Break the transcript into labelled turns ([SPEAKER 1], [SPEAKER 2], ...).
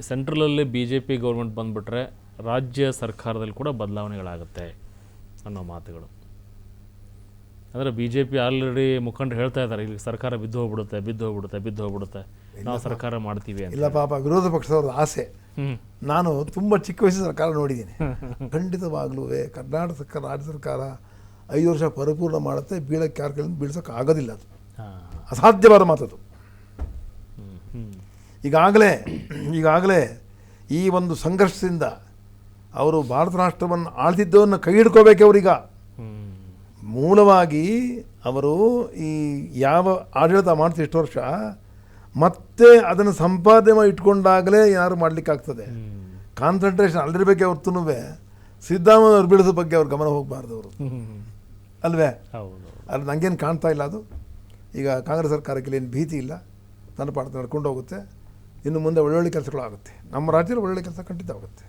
[SPEAKER 1] ಸೆಂಟ್ರಲಲ್ಲಿ BJP government ಬಂದುಬಿಟ್ರೆ ರಾಜ್ಯ ಸರ್ಕಾರದಲ್ಲಿ ಕೂಡ ಬದಲಾವಣೆಗಳಾಗುತ್ತೆ ಅನ್ನೋ ಮಾತುಗಳು. ಅಂದರೆ BJP ಆಲ್ರೆಡಿ ಮುಖಂಡರು ಹೇಳ್ತಾ ಇದ್ದಾರೆ, ಇಲ್ಲಿ ಸರ್ಕಾರ ಬಿದ್ದು ಹೋಗ್ಬಿಡುತ್ತೆ, ನಾವು ಸರ್ಕಾರ ಮಾಡ್ತೀವಿ ಅಂತ.
[SPEAKER 2] ಇಲ್ಲ ಪಾಪ, ವಿರೋಧ ಪಕ್ಷದವ್ರದ್ದು ಆಸೆ. ನಾನು ತುಂಬ ಚಿಕ್ಕ ವಯಸ್ಸಿನ ಸರ್ಕಾರ ನೋಡಿದ್ದೀನಿ. ಖಂಡಿತವಾಗ್ಲೂ ಕರ್ನಾಟಕ ಸರ್ಕಾರ, ರಾಜ್ಯ ಸರ್ಕಾರ 5 ವರ್ಷ ಪರಿಪೂರ್ಣ ಮಾಡುತ್ತೆ. ಬೀಳಕ್ಕೆ ಯಾರ ಕೈಯಿಂದ ಬೀಳ್ಸೋಕೆ ಆಗೋದಿಲ್ಲ, ಅದು ಅಸಾಧ್ಯವಾದ ಮಾತದು. ಈಗಾಗಲೇ ಈ ಒಂದು ಸಂಘರ್ಷದಿಂದ ಅವರು ಭಾರತ ರಾಷ್ಟ್ರವನ್ನು ಆಳ್ತಿದ್ದವನ್ನು ಕೈ ಹಿಡ್ಕೋಬೇಕು. ಅವರೀಗ ಮೂಲವಾಗಿ ಅವರು ಈ ಯಾವ ಆಡಳಿತ ಮಾಡ್ತೀವಿ ಇಷ್ಟು ವರ್ಷ, ಮತ್ತೆ ಅದನ್ನು ಸಂಪಾದನೆ ಮಾಡಿ ಇಟ್ಕೊಂಡಾಗಲೇ ಏನಾದ್ರು ಮಾಡಲಿಕ್ಕಾಗ್ತದೆ. ಕಾನ್ಸಂಟ್ರೇಷನ್ ಅಲ್ಲಿರಬೇಕೆ ಹೊರತು ಸಿದ್ದರಾಮಯ್ಯವ್ರು ಬೀಳಿಸೋ ಬಗ್ಗೆ ಅವ್ರ ಗಮನ ಹೋಗಬಾರ್ದು ಅವರು, ಅಲ್ವೇ? ಅದು ನನಗೇನು ಕಾಣ್ತಾ ಇಲ್ಲ. ಅದು ಈಗ ಕಾಂಗ್ರೆಸ್ ಸರ್ಕಾರಕ್ಕೆ ಏನು ಭೀತಿ ಇಲ್ಲ, ತನ್ನ ಪಾಠ ನಡ್ಕೊಂಡು ಹೋಗುತ್ತೆ. ಇನ್ನು ಮುಂದೆ ಒಳ್ಳೊಳ್ಳೆ ಕೆಲಸಗಳು ಆಗುತ್ತೆ. ನಮ್ಮ ರಾಜ್ಯದಲ್ಲಿ ಒಳ್ಳೊಳ್ಳೆ ಕೆಲಸ ಖಂಡಿತ ಆಗುತ್ತೆ.